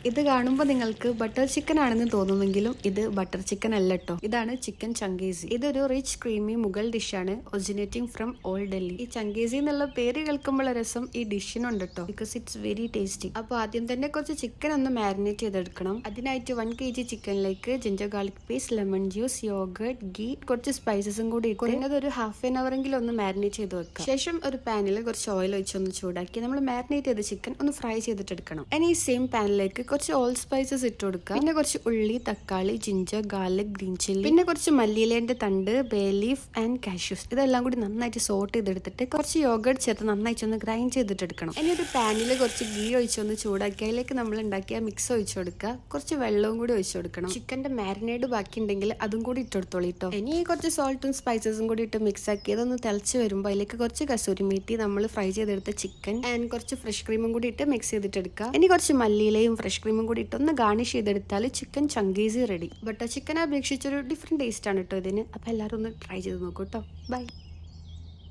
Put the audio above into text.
ഇത് കാണുമ്പോൾ നിങ്ങൾക്ക് ബട്ടർ ചിക്കൻ ആണെന്ന് തോന്നുമെങ്കിലും ഇത് ബട്ടർ ചിക്കൻ അല്ല കേട്ടോ. ഇതാണ് ചിക്കൻ ചങ്കേസി. ഇതൊരു റിച്ച് ക്രീമി മുഗൾ ഡിഷാണ്, ഒറിജിനേറ്റിംഗ് ഫ്രം ഓൾഡ് ഡൽഹി. ഈ ചങ്കേസി എന്നുള്ള പേര് കേൾക്കുമ്പോൾ രസം ഈ ഡിഷിനുണ്ട് കേട്ടോ, ബിക്കോസ് ഇറ്റ്സ് വെരി ടേസ്റ്റി. അപ്പോൾ ആദ്യം തന്നെ കുറച്ച് ചിക്കൻ ഒന്ന് മാരിനേറ്റ് ചെയ്തെടുക്കണം. അതിനായിട്ട് 1 kg ചിക്കനിലേക്ക് ginger garlic paste, lemon juice, yoghurt, ghee, കുറച്ച് സ്പൈസസും കൂടി കുറഞ്ഞത് ഒരു ഹാഫ് ആൻ അവർ എങ്കിലും ഒന്ന് മാരിനേറ്റ് ചെയ്ത് വെക്കാം. ശേഷം ഒരു പാനിൽ കുറച്ച് ഓയിൽ ഒഴിച്ചൊന്ന് ചൂടാക്കി നമ്മൾ മാരിനേറ്റ് ചെയ്ത ചിക്കൻ ഒന്ന് ഫ്രൈ ചെയ്തിട്ടെടുക്കണം. ഇനി ഈ സെയിം പാനിലേക്ക് കുറച്ച് ഓൾ സ്പൈസസ് ഇട്ട് കൊടുക്കുക. പിന്നെ കുറച്ച് ഉള്ളി, തക്കാളി, ജിഞ്ചർ, ഗാർലിക്, ഗ്രീൻ ചില്ലി, പിന്നെ കുറച്ച് മല്ലിയിലേന്റെ തണ്ട്, ബേ ലീഫ് ആൻഡ് കാഷ്യൂസ്, ഇതെല്ലാം കൂടി നന്നായിട്ട് സോട്ട് ചെയ്തെടുത്തിട്ട് കുറച്ച് യോഗർട്ട് ചേർത്ത് നന്നായിട്ട് ഒന്ന് ഗ്രൈൻഡ് ചെയ്തിട്ടെടുക്കണം. ഇനി ഒരു പാനിൽ കുറച്ച് ഗീ ഒഴിച്ചൊന്ന് ചൂടാക്കി അതിലേക്ക് നമ്മൾ ഉണ്ടാക്കിയ മിക്സ് ഒഴിച്ചു കൊടുക്കുക. കുറച്ച് വെള്ളവും കൂടി ഒഴിച്ചു കൊടുക്കണം. ചിക്കന്റെ മാരിനേഡ് ബാക്കി ഉണ്ടെങ്കിൽ അതും കൂടി ഇട്ടെടുത്തോളൂ കേട്ടോ. ഇനി കുറച്ച് സോൾട്ടും സ്പൈസസും കൂടി ഇട്ട് മിക്സ് ആക്കി അതൊന്ന് തിളച്ച് വരുമ്പോൾ അതിലേക്ക് കുറച്ച് കസൂരി മേത്തി, നമ്മൾ ഫ്രൈ ചെയ്തെടുത്ത ചിക്കൻ ആൻഡ് കുറച്ച് ഫ്രഷ് ക്രീമും കൂടി ഇട്ട് മിക്സ് ചെയ്തിട്ടെടുക്കുക. ഇനി കുറച്ച് മല്ലിയിലയും ഫ്രഷ് ക്രീമും കൂടി ഇട്ടൊന്ന് ഗാർണിഷ് ചെയ്തെടുത്താൽ chicken Changezi ready. Butter chicken അപേക്ഷിച്ചൊരു ഡിഫറെന്റ് ടേസ്റ്റ് ആണ് കേട്ടോ ഇതിന്. അപ്പോൾ എല്ലാവരും ഒന്ന് ട്രൈ ചെയ്ത് നോക്കൂ കേട്ടോ. ബൈ.